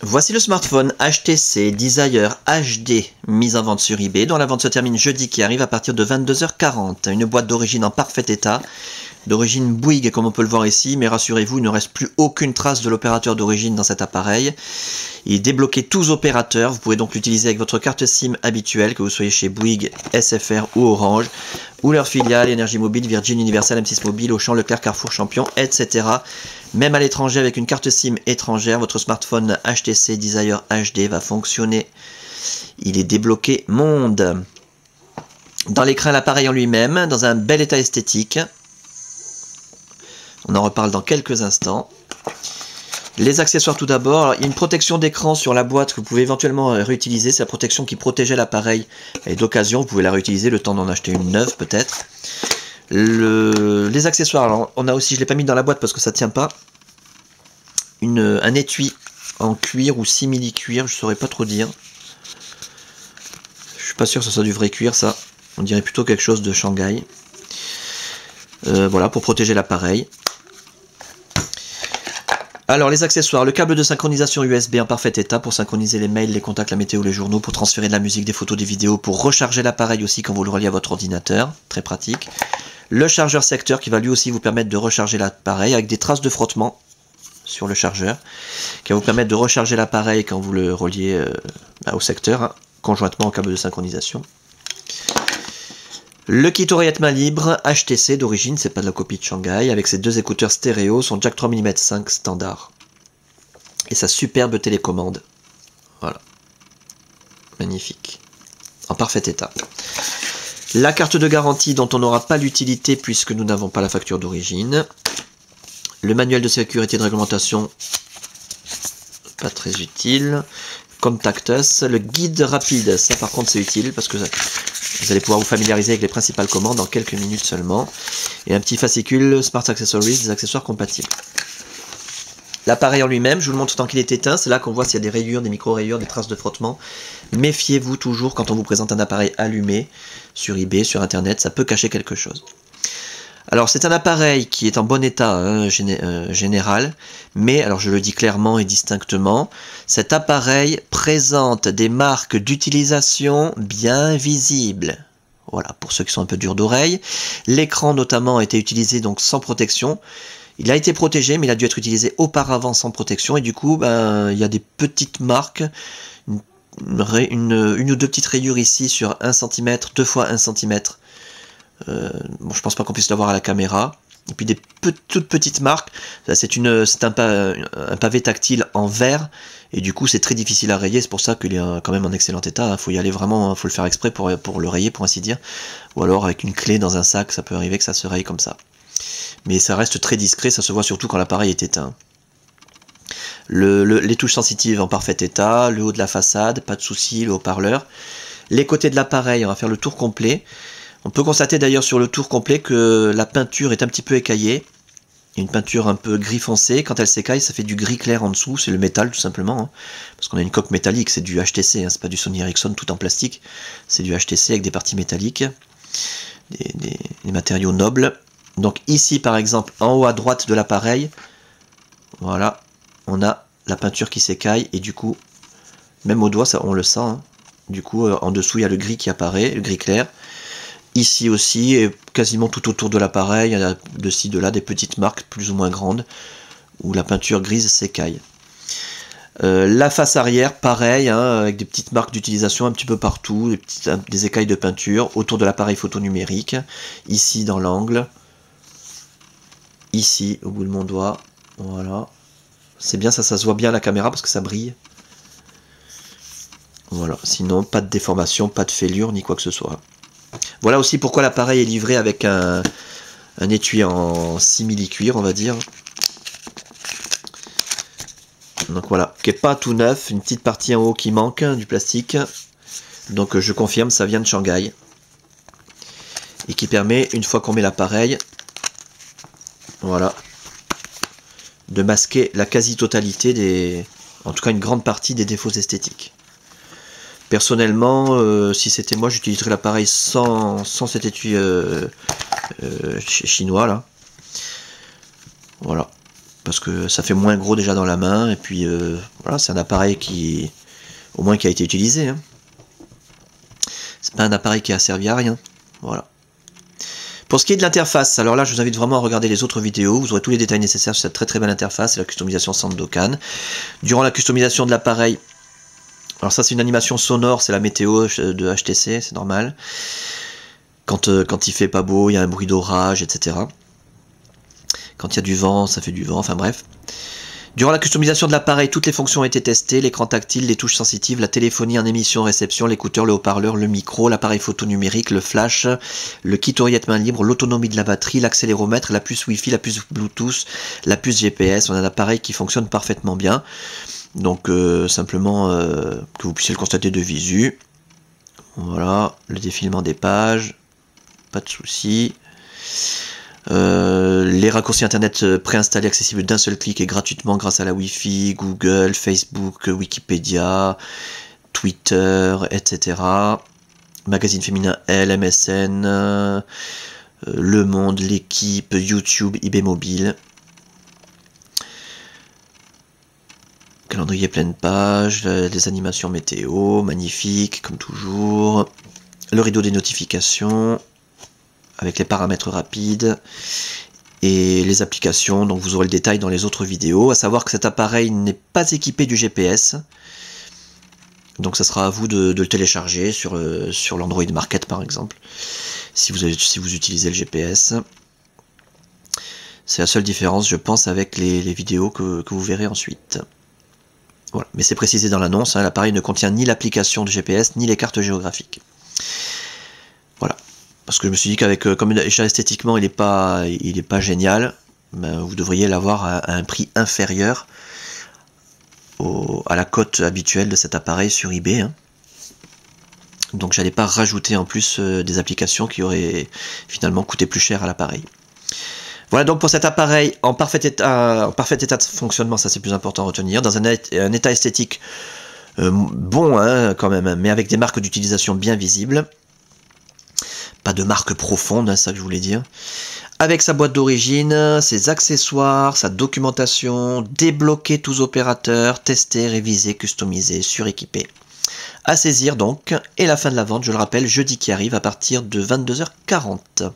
Voici le smartphone HTC Desire HD mis en vente sur eBay, dont la vente se termine jeudi qui arrive à partir de 22h40. Une boîte d'origine en parfait état, d'origine Bouygues comme on peut le voir ici, mais rassurez-vous, il ne reste plus aucune trace de l'opérateur d'origine dans cet appareil. Il est débloqué tous opérateurs, vous pouvez donc l'utiliser avec votre carte SIM habituelle, que vous soyez chez Bouygues, SFR ou Orange, ou leur filiale, Énergie Mobile, Virgin, Universal, M6 Mobile, Auchan, Leclerc, Carrefour, Champion, etc. Même à l'étranger avec une carte SIM étrangère, votre smartphone HTC Desire HD va fonctionner. Il est débloqué monde. Dans l'écran, l'appareil en lui-même, dans un bel état esthétique. On en reparle dans quelques instants. Les accessoires tout d'abord, il y a une protection d'écran sur la boîte que vous pouvez éventuellement réutiliser. C'est la protection qui protégeait l'appareil et d'occasion, vous pouvez la réutiliser le temps d'en acheter une neuve peut-être. Les accessoires, alors on a aussi, je ne l'ai pas mis dans la boîte parce que ça ne tient pas, un étui en cuir ou simili-cuir, je ne saurais pas trop dire. Je suis pas sûr que ce soit du vrai cuir ça, on dirait plutôt quelque chose de Shanghai. Voilà, pour protéger l'appareil. Alors les accessoires, le câble de synchronisation USB en parfait état pour synchroniser les mails, les contacts, la météo, les journaux, pour transférer de la musique, des photos, des vidéos, pour recharger l'appareil aussi quand vous le reliez à votre ordinateur, très pratique. Le chargeur secteur qui va lui aussi vous permettre de recharger l'appareil avec des traces de frottement sur le chargeur, qui va vous permettre de recharger l'appareil quand vous le reliez au secteur, hein, conjointement au câble de synchronisation. Le kit oreillette main libre HTC d'origine, c'est pas de la copie de Shanghai, avec ses deux écouteurs stéréo, son jack 3 mm 5 standard. Et sa superbe télécommande. Voilà. Magnifique. En parfait état. La carte de garantie dont on n'aura pas l'utilité puisque nous n'avons pas la facture d'origine. Le manuel de sécurité et de réglementation, pas très utile. Contact Us, le guide rapide, ça par contre c'est utile parce que vous allez pouvoir vous familiariser avec les principales commandes en quelques minutes seulement. Et un petit fascicule Smart Accessories, des accessoires compatibles. L'appareil en lui-même, je vous le montre tant qu'il est éteint, c'est là qu'on voit s'il y a des rayures, des micro-rayures, des traces de frottement. Méfiez-vous toujours quand on vous présente un appareil allumé sur eBay, sur internet, ça peut cacher quelque chose. Alors c'est un appareil qui est en bon état hein, général, mais alors je le dis clairement et distinctement, cet appareil présente des marques d'utilisation bien visibles. Voilà, pour ceux qui sont un peu durs d'oreille. L'écran notamment a été utilisé donc sans protection. Il a été protégé, mais il a dû être utilisé auparavant sans protection, et du coup, ben, il y a des petites marques, une ou deux petites rayures ici sur 1 cm, 2 fois 1 cm. Bon, je pense pas qu'on puisse l'avoir à la caméra. Et puis des toutes petites marques. C'est un pavé tactile en verre, et du coup, c'est très difficile à rayer. C'est pour ça qu'il est quand même en excellent état. Il faut y aller vraiment, faut le faire exprès pour le rayer, pour ainsi dire. Ou alors avec une clé dans un sac, ça peut arriver que ça se raye comme ça. Mais ça reste très discret, ça se voit surtout quand l'appareil est éteint. Les touches sensitives en parfait état, le haut de la façade, pas de souci, le haut-parleur. Les côtés de l'appareil, on va faire le tour complet. On peut constater d'ailleurs sur le tour complet que la peinture est un petit peu écaillée. Il y a une peinture un peu gris foncé, quand elle s'écaille ça fait du gris clair en dessous, c'est le métal tout simplement. Hein. Parce qu'on a une coque métallique, c'est du HTC, hein, c'est pas du Sony Ericsson tout en plastique. C'est du HTC avec des parties métalliques, des matériaux nobles. Donc ici par exemple, en haut à droite de l'appareil, voilà, on a la peinture qui s'écaille et du coup, même au doigt, ça, on le sent. Hein. Du coup, en dessous, il y a le gris qui apparaît, le gris clair. Ici aussi, et quasiment tout autour de l'appareil, il y a de ci, de là, des petites marques plus ou moins grandes, où la peinture grise s'écaille. La face arrière, pareil, hein, avec des petites marques d'utilisation un petit peu partout, des écailles de peinture, autour de l'appareil photo numérique, ici dans l'angle, ici au bout de mon doigt, voilà. C'est bien, ça se voit bien à la caméra parce que ça brille. Voilà, sinon pas de déformation, pas de fêlure, ni quoi que ce soit. Voilà aussi pourquoi l'appareil est livré avec un étui en simili-cuir, on va dire. Donc voilà, qui n'est pas tout neuf, une petite partie en haut qui manque, du plastique. Donc je confirme, ça vient de Shanghai. Et qui permet, une fois qu'on met l'appareil, voilà, de masquer la quasi-totalité en tout cas une grande partie des défauts esthétiques. Personnellement, si c'était moi, j'utiliserais l'appareil sans cet étui chinois là. Voilà. parce que ça fait moins gros déjà dans la main, et puis voilà, c'est un appareil qui, au moins qui a été utilisé, hein. C'est pas un appareil qui a servi à rien, voilà. Pour ce qui est de l'interface, alors là je vous invite vraiment à regarder les autres vidéos, vous aurez tous les détails nécessaires sur cette très très belle interface et la customisation Sandokan. Durant la customisation de l'appareil, alors ça c'est une animation sonore, c'est la météo de HTC, c'est normal. Quand il fait pas beau, il y a un bruit d'orage, etc. Quand il y a du vent, ça fait du vent, enfin bref. Durant la customisation de l'appareil, toutes les fonctions ont été testées, l'écran tactile, les touches sensitives, la téléphonie en émission-réception, l'écouteur, le haut-parleur, le micro, l'appareil photo numérique, le flash, le kit oreillette main libre, l'autonomie de la batterie, l'accéléromètre, la puce Wi-Fi, la puce Bluetooth, la puce GPS. On a un appareil qui fonctionne parfaitement bien. Donc simplement que vous puissiez le constater de visu. Voilà, le défilement des pages, pas de souci. Les raccourcis internet préinstallés accessibles d'un seul clic et gratuitement grâce à la Wi-Fi, Google, Facebook, Wikipédia, Twitter, etc. Magazine féminin Elle, MSN, Le Monde, L'équipe, YouTube, eBay Mobile. Calendrier pleine page, les animations météo, magnifique comme toujours. Le rideau des notifications avec les paramètres rapides et les applications, donc vous aurez le détail dans les autres vidéos. À savoir que cet appareil n'est pas équipé du GPS, donc ça sera à vous de le télécharger sur l'Android Market par exemple, si vous utilisez le GPS. C'est la seule différence, je pense, avec les vidéos que vous verrez ensuite. Voilà. Mais c'est précisé dans l'annonce, hein, l'appareil ne contient ni l'application de GPS, ni les cartes géographiques. Voilà. Parce que je me suis dit qu'avec, comme déjà esthétiquement il n'est pas génial, ben, vous devriez l'avoir à un prix inférieur à la cote habituelle de cet appareil sur eBay, hein. Donc j'allais pas rajouter en plus des applications qui auraient finalement coûté plus cher à l'appareil. Voilà donc pour cet appareil en parfait état de fonctionnement, ça c'est plus important à retenir, dans un état esthétique bon hein, quand même, mais avec des marques d'utilisation bien visibles. Pas de marque profonde, hein, c'est ça que je voulais dire. Avec sa boîte d'origine, ses accessoires, sa documentation, débloquer tous opérateurs, tester, réviser, customiser, suréquiper. À saisir donc, et la fin de la vente, je le rappelle, jeudi qui arrive à partir de 22h40.